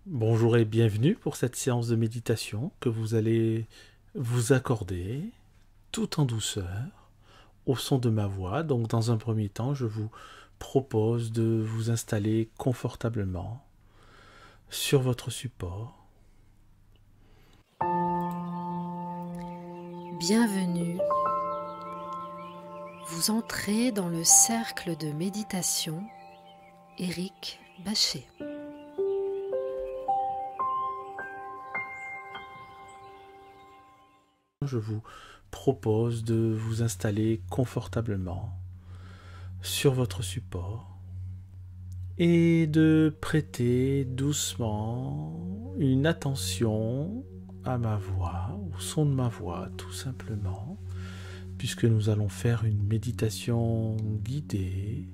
Bonjour et bienvenue pour cette séance de méditation que vous allez vous accorder tout en douceur au son de ma voix. Donc dans un premier temps, je vous propose de vous installer confortablement sur votre support. Bienvenue. Vous entrez dans le cercle de méditation Éric Bachet. Je vous propose de vous installer confortablement sur votre support et de prêter doucement une attention à ma voix, au son de ma voix tout simplement, puisque nous allons faire une méditation guidée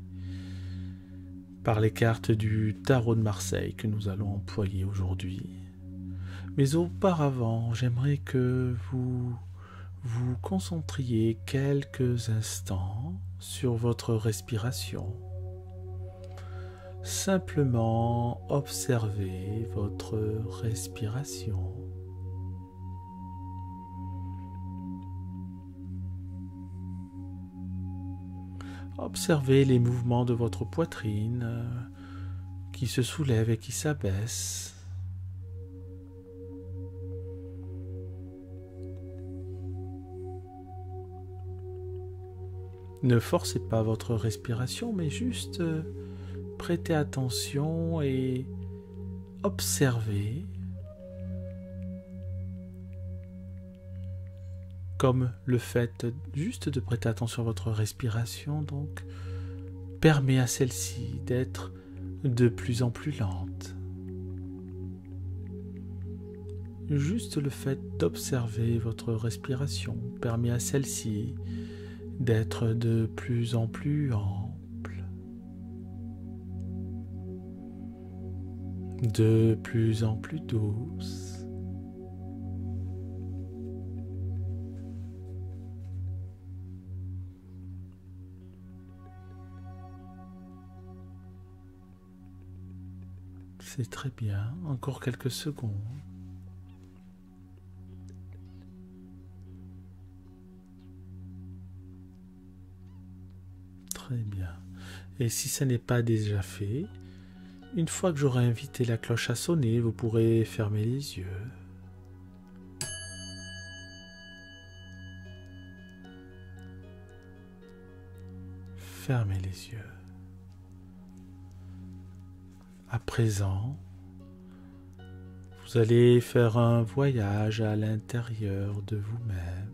par les cartes du tarot de Marseille que nous allons employer aujourd'hui. Mais auparavant, j'aimerais que vous vous concentriez quelques instants sur votre respiration. Simplement observez votre respiration. Observez les mouvements de votre poitrine qui se soulève et qui s'abaisse. Ne forcez pas votre respiration, mais juste prêtez attention et observez comme le fait juste de prêter attention à votre respiration donc permet à celle-ci d'être de plus en plus lente. Juste le fait d'observer votre respiration permet à celle-ci d'être de plus en plus ample, de plus en plus douce. C'est très bien, encore quelques secondes. Très bien. Et si ça n'est pas déjà fait, une fois que j'aurai invité la cloche à sonner, vous pourrez fermer les yeux. Fermez les yeux. À présent, vous allez faire un voyage à l'intérieur de vous-même.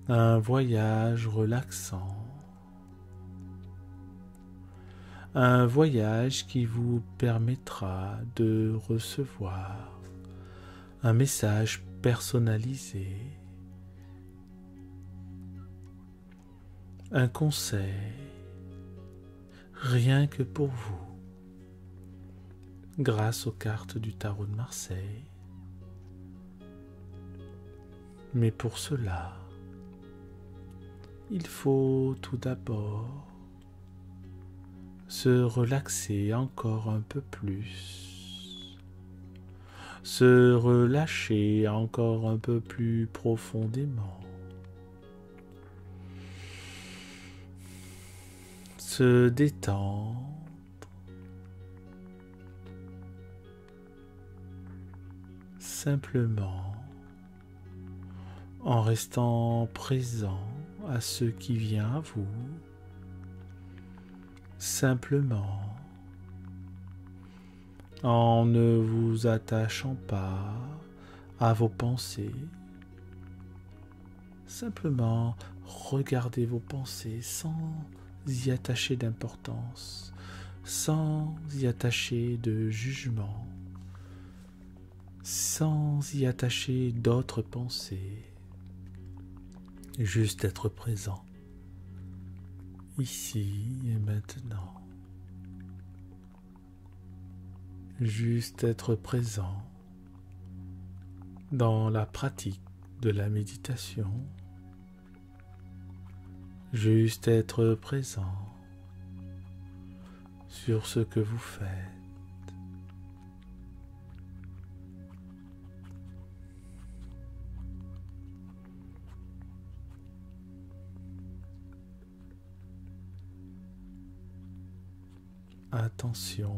Un voyage relaxant. Un voyage qui vous permettra de recevoir un message personnalisé, un conseil, rien que pour vous, grâce aux cartes du tarot de Marseille. Mais pour cela, il faut tout d'abord se relaxer encore un peu plus, se relâcher encore un peu plus profondément, se détendre, simplement en restant présent à ce qui vient à vous, simplement en ne vous attachant pas à vos pensées, simplement regardez vos pensées sans y attacher d'importance, sans y attacher de jugement, sans y attacher d'autres pensées, juste être présent, ici et maintenant. Juste être présent dans la pratique de la méditation. Juste être présent sur ce que vous faites. attention,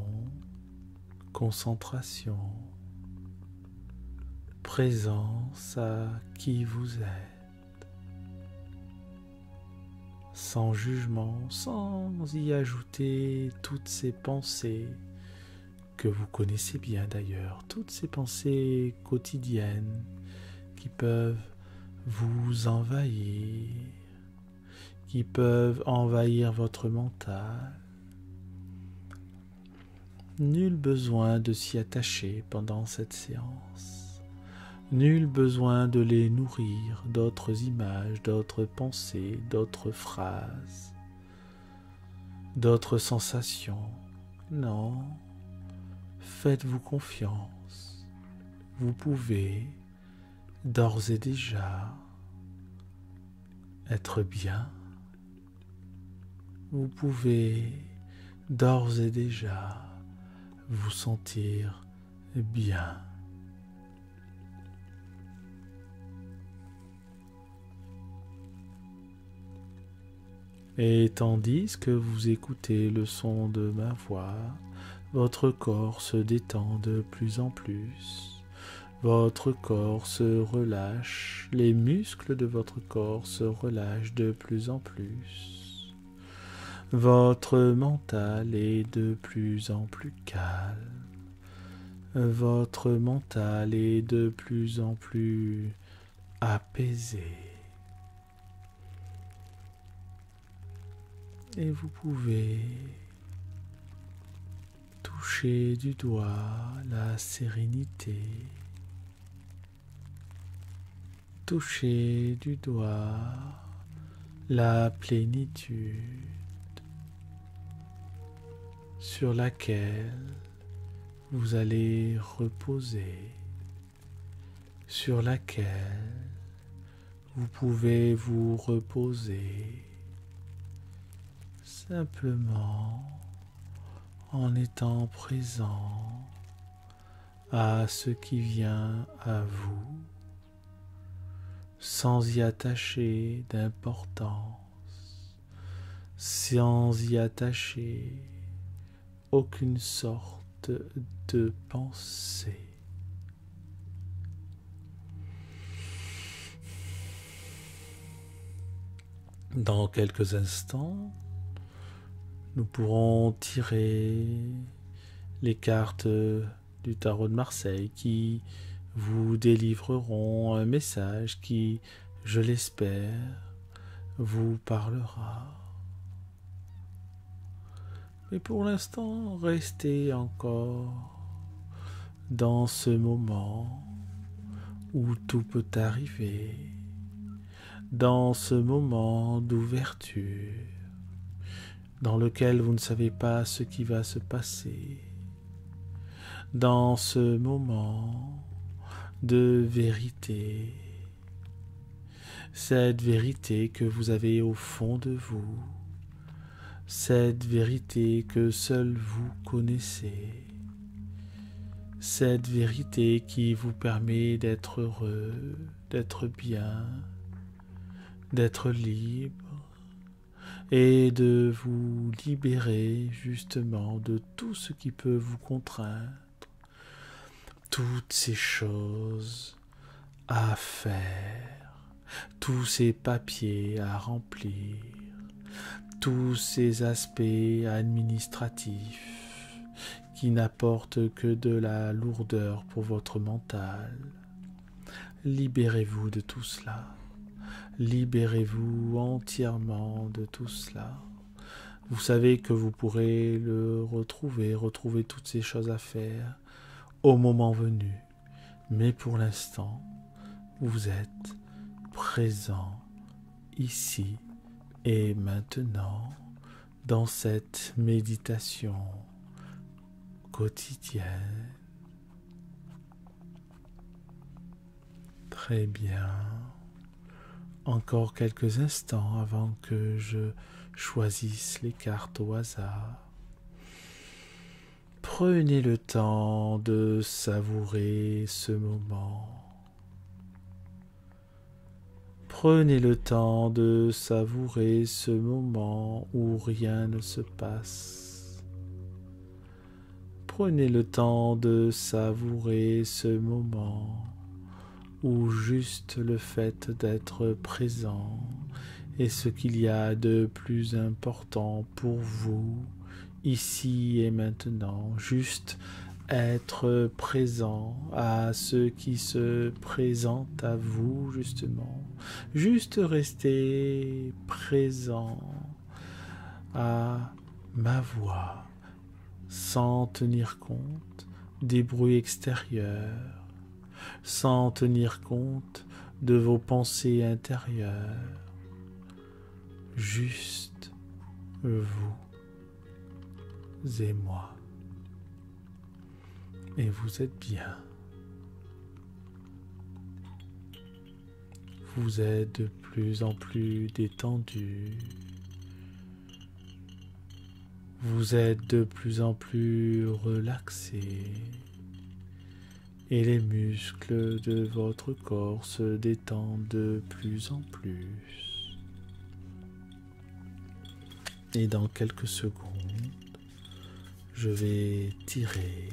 concentration, présence à qui vous êtes, sans jugement, sans y ajouter toutes ces pensées que vous connaissez bien d'ailleurs, toutes ces pensées quotidiennes qui peuvent vous envahir, qui peuvent envahir votre mental. Nul besoin de s'y attacher pendant cette séance. Nul besoin de les nourrir d'autres images, d'autres pensées, d'autres phrases, d'autres sensations. Non, faites-vous confiance. Vous pouvez d'ores et déjà être bien. Vous pouvez d'ores et déjà vous sentir bien. Et tandis que vous écoutez le son de ma voix, votre corps se détend de plus en plus. Votre corps se relâche, les muscles de votre corps se relâchent de plus en plus. Votre mental est de plus en plus calme. Votre mental est de plus en plus apaisé. Et vous pouvez toucher du doigt la sérénité. Toucher du doigt la plénitude sur laquelle vous allez reposer, sur laquelle vous pouvez vous reposer simplement en étant présent à ce qui vient à vous, sans y attacher d'importance, sans y attacher aucune sorte de pensée. Dans quelques instants, nous pourrons tirer les cartes du tarot de Marseille qui vous délivreront un message qui, je l'espère, vous parlera. Mais pour l'instant, restez encore dans ce moment où tout peut arriver, dans ce moment d'ouverture, dans lequel vous ne savez pas ce qui va se passer, dans ce moment de vérité, cette vérité que vous avez au fond de vous, cette vérité que seul vous connaissez, cette vérité qui vous permet d'être heureux, d'être bien, d'être libre et de vous libérer justement de tout ce qui peut vous contraindre, toutes ces choses à faire, tous ces papiers à remplir, tous ces aspects administratifs qui n'apportent que de la lourdeur pour votre mental. Libérez-vous de tout cela. Libérez-vous entièrement de tout cela. Vous savez que vous pourrez le retrouver toutes ces choses à faire au moment venu. Mais pour l'instant, vous êtes présent ici et maintenant dans cette méditation quotidienne. Très bien. Encore quelques instants avant que je choisisse les cartes au hasard. Prenez le temps de savourer ce moment. Prenez le temps de savourer ce moment où rien ne se passe, Prenez le temps de savourer ce moment où juste le fait d'être présent est ce qu'il y a de plus important pour vous, ici et maintenant. Juste être présent à ce qui se présente à vous, justement. Juste rester présent à ma voix, sans tenir compte des bruits extérieurs, sans tenir compte de vos pensées intérieures. Juste vous et moi. Et vous êtes bien. Vous êtes de plus en plus détendu. Vous êtes de plus en plus relaxé. Et les muscles de votre corps se détendent de plus en plus. Et dans quelques secondes, je vais tirer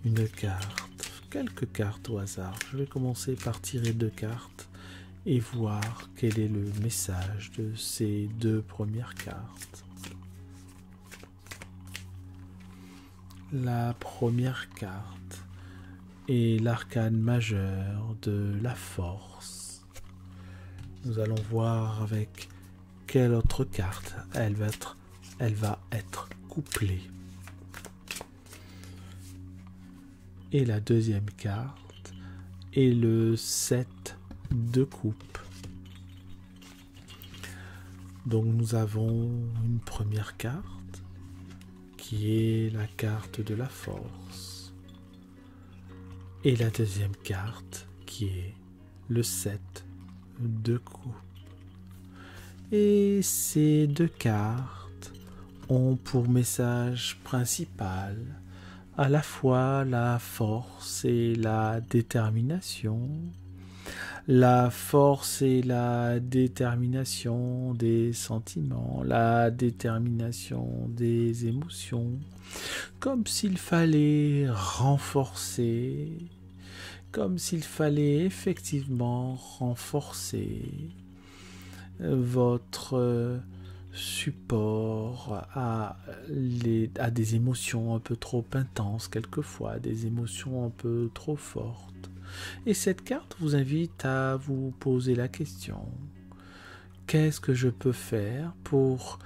une carte, quelques cartes au hasard. Je vais commencer par tirer 2 cartes et voir quel est le message de ces 2 premières cartes. La première carte est l'arcane majeur de la force. Nous allons voir avec quelle autre carte elle va être couplée. Et la deuxième carte est le 7 de coupe. Donc nous avons une première carte qui est la carte de la force. Et la deuxième carte qui est le 7 de coupe. Et ces 2 cartes ont pour message principal à la fois la force et la détermination. La force et la détermination des sentiments, la détermination des émotions, comme s'il fallait renforcer, comme s'il fallait effectivement renforcer votre support à des émotions un peu trop intenses quelquefois, des émotions un peu trop fortes. Et cette carte vous invite à vous poser la question: qu'est-ce que je peux faire pour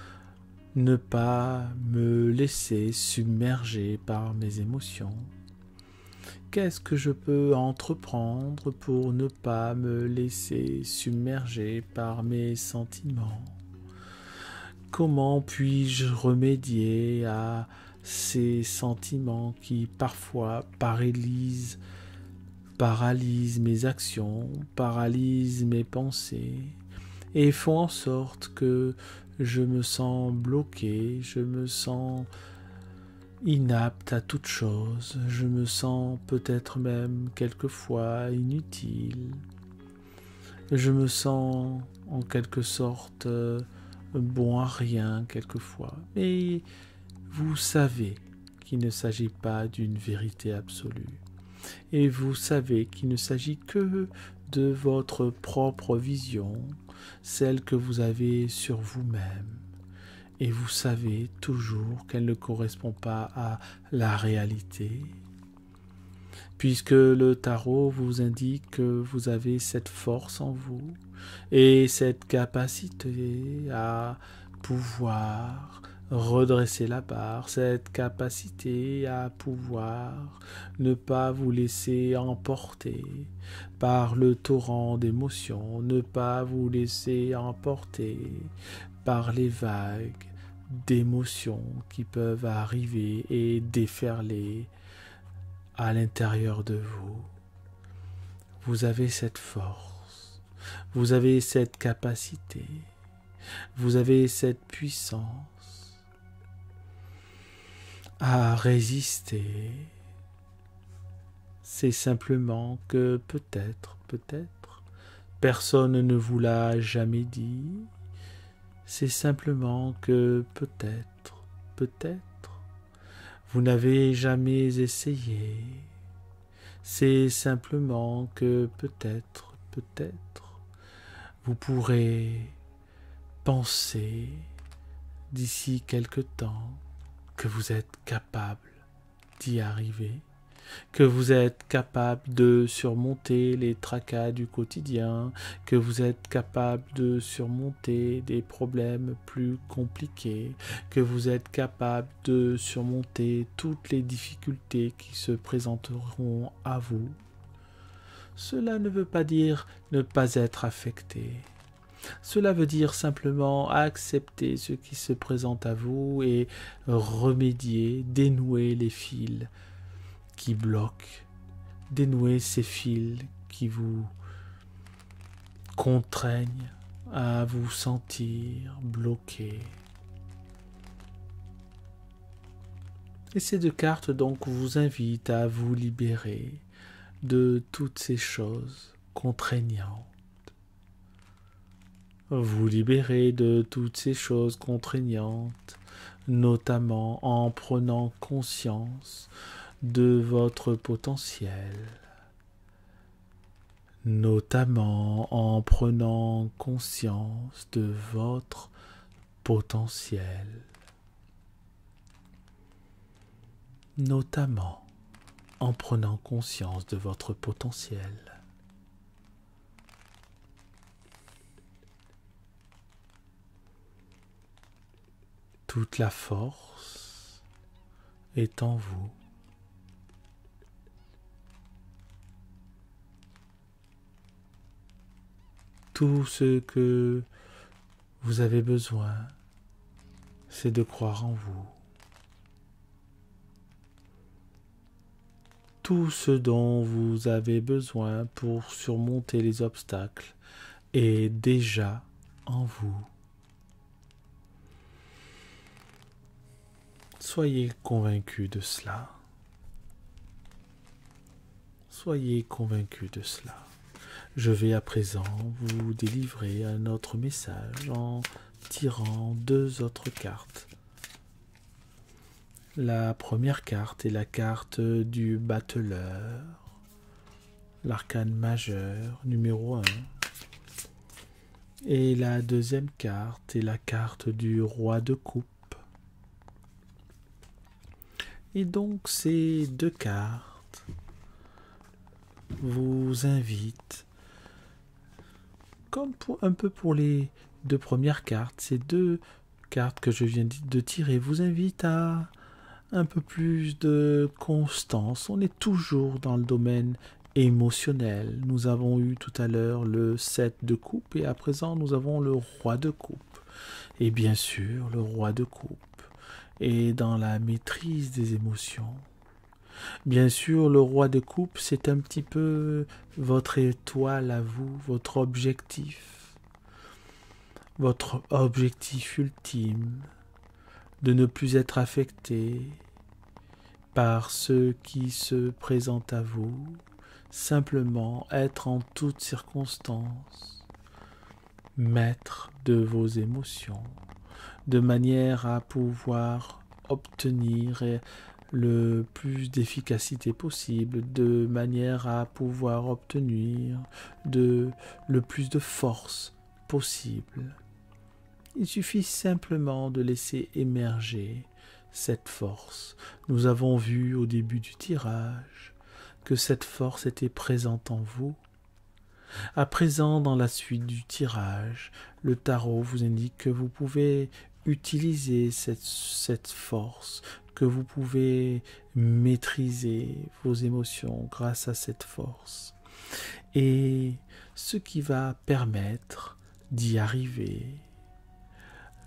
ne pas me laisser submerger par mes émotions? Qu'est-ce que je peux entreprendre pour ne pas me laisser submerger par mes sentiments? Comment puis-je remédier à ces sentiments qui parfois paralysent mes actions, paralysent mes pensées et font en sorte que je me sens bloqué, je me sens inapte à toute chose, je me sens peut-être même quelquefois inutile, je me sens en quelque sorte bon à rien quelquefois. Mais vous savez qu'il ne s'agit pas d'une vérité absolue. Et vous savez qu'il ne s'agit que de votre propre vision, celle que vous avez sur vous-même. Et vous savez toujours qu'elle ne correspond pas à la réalité. Puisque le tarot vous indique que vous avez cette force en vous et cette capacité à pouvoir redresser la barre, cette capacité à pouvoir ne pas vous laisser emporter par le torrent d'émotions, ne pas vous laisser emporter par les vagues d'émotions qui peuvent arriver et déferler à l'intérieur de vous. Vous avez cette force, vous avez cette capacité, vous avez cette puissance à résister. C'est simplement que peut-être, personne ne vous l'a jamais dit. C'est simplement que peut-être, Vous n'avez jamais essayé. C'est simplement que peut-être, vous pourrez penser d'ici quelque temps que vous êtes capable d'y arriver, que vous êtes capable de surmonter les tracas du quotidien, que vous êtes capable de surmonter des problèmes plus compliqués, que vous êtes capable de surmonter toutes les difficultés qui se présenteront à vous. Cela ne veut pas dire ne pas être affecté. Cela veut dire simplement accepter ce qui se présente à vous et remédier, dénouer les fils qui bloquent, dénouer ces fils qui vous contraignent à vous sentir bloqué. Et ces deux cartes donc vous invitent à vous libérer de toutes ces choses contraignantes. Vous libérer de toutes ces choses contraignantes, notamment en prenant conscience de votre potentiel, notamment en prenant conscience de votre potentiel, notamment en prenant conscience de votre potentiel. Toute la force est en vous. Tout ce que vous avez besoin, c'est de croire en vous. Tout ce dont vous avez besoin pour surmonter les obstacles est déjà en vous. Soyez convaincus de cela. Soyez convaincus de cela. Je vais à présent vous délivrer un autre message en tirant deux autres cartes. La première carte est la carte du battleur, l'arcane majeur numéro 1. Et la deuxième carte est la carte du roi de coupe. Et donc ces deux cartes vous invitent, comme un peu pour les deux premières cartes, ces deux cartes que je viens de tirer vous invitent à un peu plus de constance. On est toujours dans le domaine émotionnel. Nous avons eu tout à l'heure le 7 de coupe et à présent nous avons le roi de coupe. Et bien sûr, le roi de coupe est dans la maîtrise des émotions. Bien sûr, le roi de coupe, c'est un petit peu votre étoile à vous, votre objectif ultime, de ne plus être affecté par ce qui se présente à vous, simplement être en toutes circonstances, maître de vos émotions, de manière à pouvoir obtenir le plus d'efficacité possible, de manière à pouvoir obtenir le plus de force possible. Il suffit simplement de laisser émerger cette force. Nous avons vu au début du tirage que cette force était présente en vous. À présent, dans la suite du tirage, le tarot vous indique que vous pouvez utiliser cette force, que vous pouvez maîtriser vos émotions grâce à cette force. Et ce qui va permettre d'y arriver,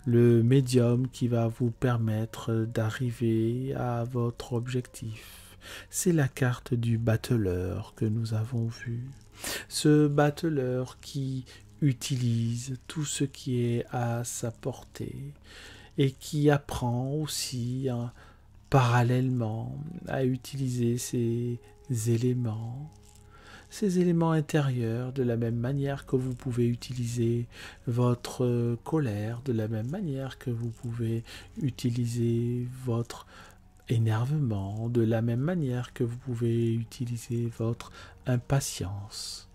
le médium qui va vous permettre d'arriver à votre objectif, c'est la carte du battleur que nous avons vu. Ce battleur qui utilise tout ce qui est à sa portée et qui apprend aussi parallèlement à utiliser ces éléments intérieurs de la même manière que vous pouvez utiliser votre colère, de la même manière que vous pouvez utiliser votre énervement, de la même manière que vous pouvez utiliser votre impatience.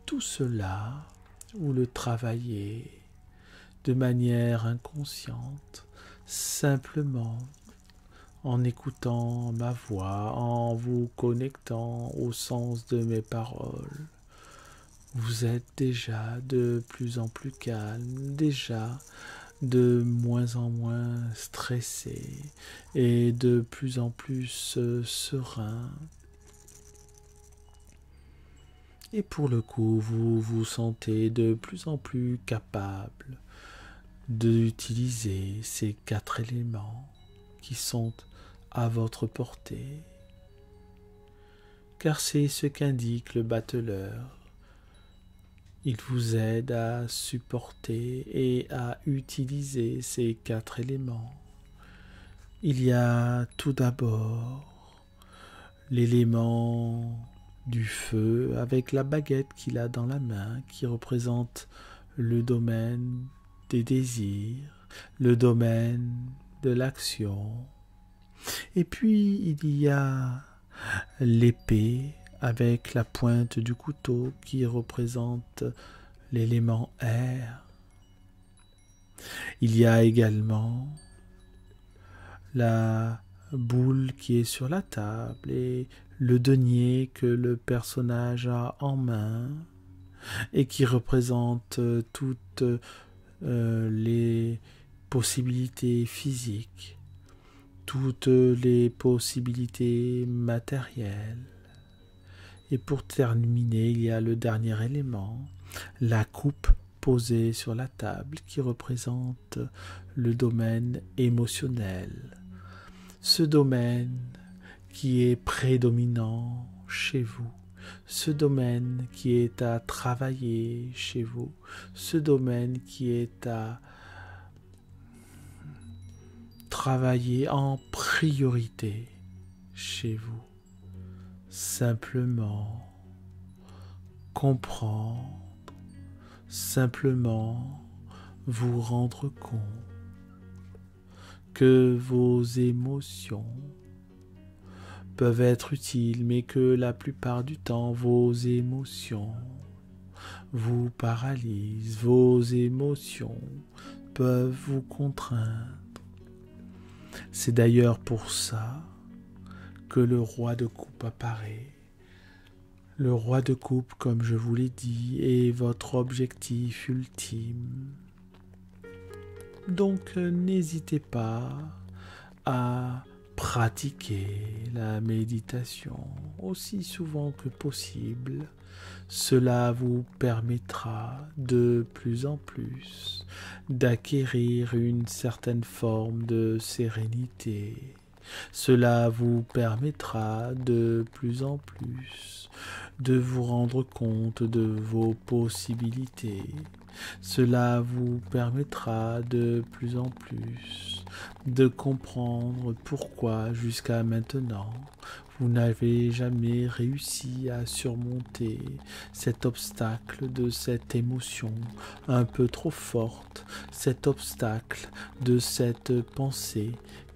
Tout cela, vous le travaillez de manière inconsciente, simplement en écoutant ma voix, en vous connectant au sens de mes paroles. Vous êtes déjà de plus en plus calme, déjà de moins en moins stressé et de plus en plus serein. Et pour le coup, vous vous sentez de plus en plus capable d'utiliser ces 4 éléments qui sont à votre portée. Car c'est ce qu'indique le battleur. Il vous aide à supporter et à utiliser ces 4 éléments. Il y a tout d'abord l'élément du feu avec la baguette qu'il a dans la main qui représente le domaine des désirs, le domaine de l'action. Et puis il y a l'épée avec la pointe du couteau qui représente l'élément air. Il y a également la boule qui est sur la table et le denier que le personnage a en main et qui représente toutes les possibilités physiques, toutes les possibilités matérielles. Et pour terminer, il y a le dernier élément, la coupe posée sur la table qui représente le domaine émotionnel. Ce domaine qui est prédominant chez vous, ce domaine qui est à travailler chez vous, ce domaine qui est à travailler en priorité chez vous. Simplement comprendre, simplement vous rendre compte que vos émotions peuvent être utiles, mais que la plupart du temps, vos émotions vous paralysent, vos émotions peuvent vous contraindre. C'est d'ailleurs pour ça que le roi de coupe apparaît. Le roi de coupe, comme je vous l'ai dit, est votre objectif ultime. Donc n'hésitez pas à pratiquer la méditation aussi souvent que possible. Cela vous permettra de plus en plus d'acquérir une certaine forme de sérénité. Cela vous permettra de plus en plus de vous rendre compte de vos possibilités. Cela vous permettra de plus en plus de comprendre pourquoi jusqu'à maintenant vous n'avez jamais réussi à surmonter cet obstacle de cette émotion un peu trop forte, cet obstacle de cette pensée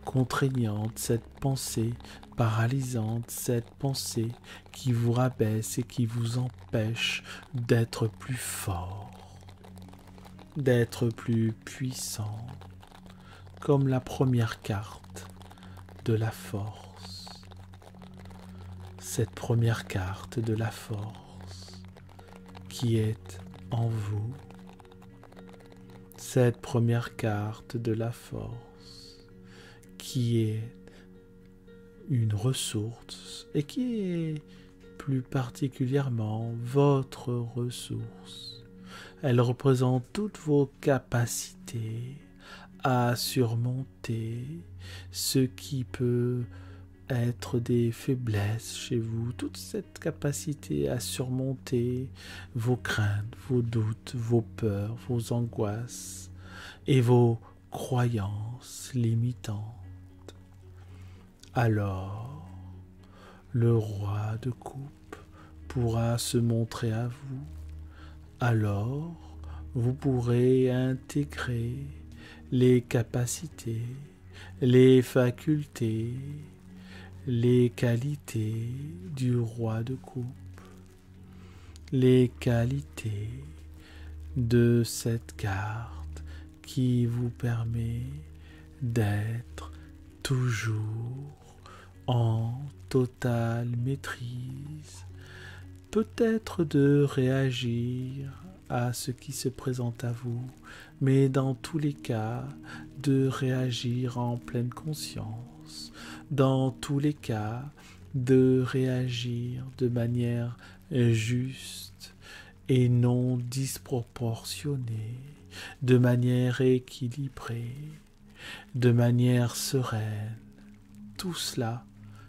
contraignante, cette pensée paralysante, cette pensée qui vous rabaisse et qui vous empêche d'être plus fort, d'être plus puissant, comme la première carte de la force. Cette première carte de la force qui est en vous. Cette première carte de la force qui est une ressource et qui est plus particulièrement votre ressource. Elle représente toutes vos capacités à surmonter ce qui peut être des faiblesses chez vous, toute cette capacité à surmonter vos craintes, vos doutes, vos peurs, vos angoisses et vos croyances limitantes. Alors, le roi de coupe pourra se montrer à vous. Alors, vous pourrez intégrer les capacités, les facultés les qualités du roi de coupe, les qualités de cette carte qui vous permet d'être toujours en totale maîtrise, peut-être de réagir à ce qui se présente à vous, mais dans tous les cas, de réagir en pleine conscience, dans tous les cas, de réagir de manière juste et non disproportionnée, de manière équilibrée, de manière sereine. Tout cela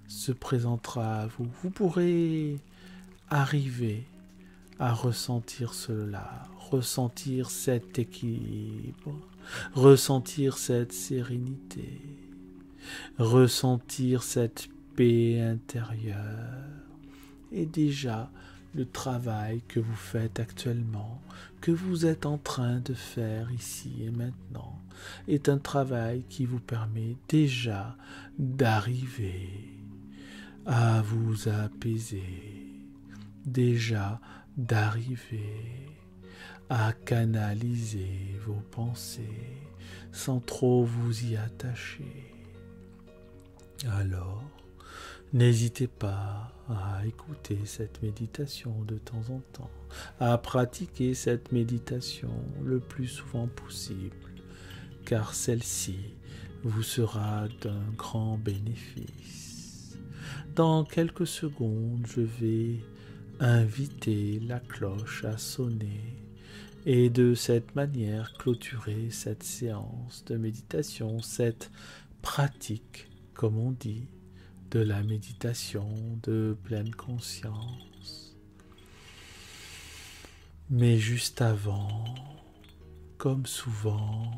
se présentera à vous. Vous pourrez arriver à ressentir cela, ressentir cet équilibre, ressentir cette sérénité, ressentir cette paix intérieure. Et déjà, le travail que vous faites actuellement, que vous êtes en train de faire ici et maintenant, est un travail qui vous permet déjà d'arriver à vous apaiser, déjà d'arriver à canaliser vos pensées sans trop vous y attacher. Alors, n'hésitez pas à écouter cette méditation de temps en temps, à pratiquer cette méditation le plus souvent possible, car celle-ci vous sera d'un grand bénéfice. Dans quelques secondes, je vais inviter la cloche à sonner et de cette manière clôturer cette séance de méditation, cette pratique, comme on dit, de la méditation de pleine conscience. Mais juste avant, comme souvent,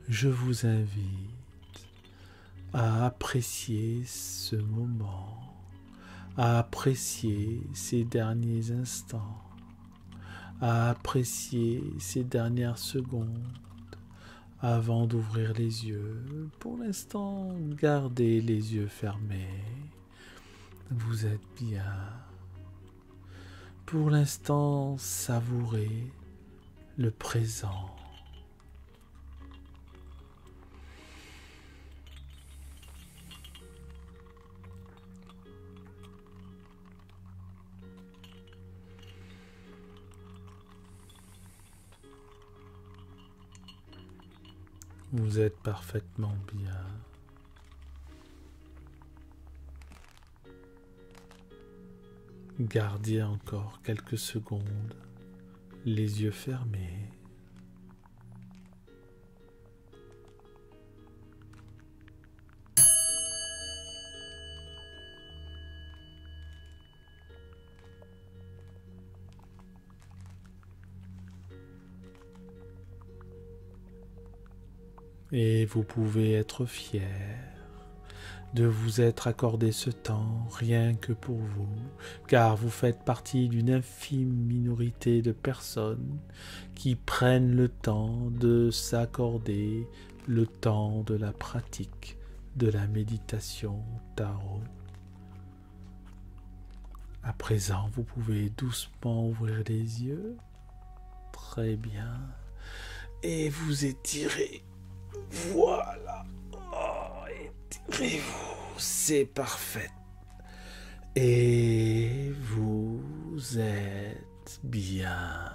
je vous invite à apprécier ce moment, à apprécier ces derniers instants, à apprécier ces dernières secondes avant d'ouvrir les yeux. Pour l'instant, gardez les yeux fermés. Vous êtes bien. Pour l'instant, savourez le présent. Vous êtes parfaitement bien. Gardez encore quelques secondes les yeux fermés. Et vous pouvez être fier de vous être accordé ce temps rien que pour vous, car vous faites partie d'une infime minorité de personnes qui prennent le temps de s'accorder le temps de la pratique de la méditation tarot. À présent, vous pouvez doucement ouvrir les yeux. Très bien. Et vous étirez. Voilà. Oh, étirez-vous. C'est parfait. Et vous êtes bien.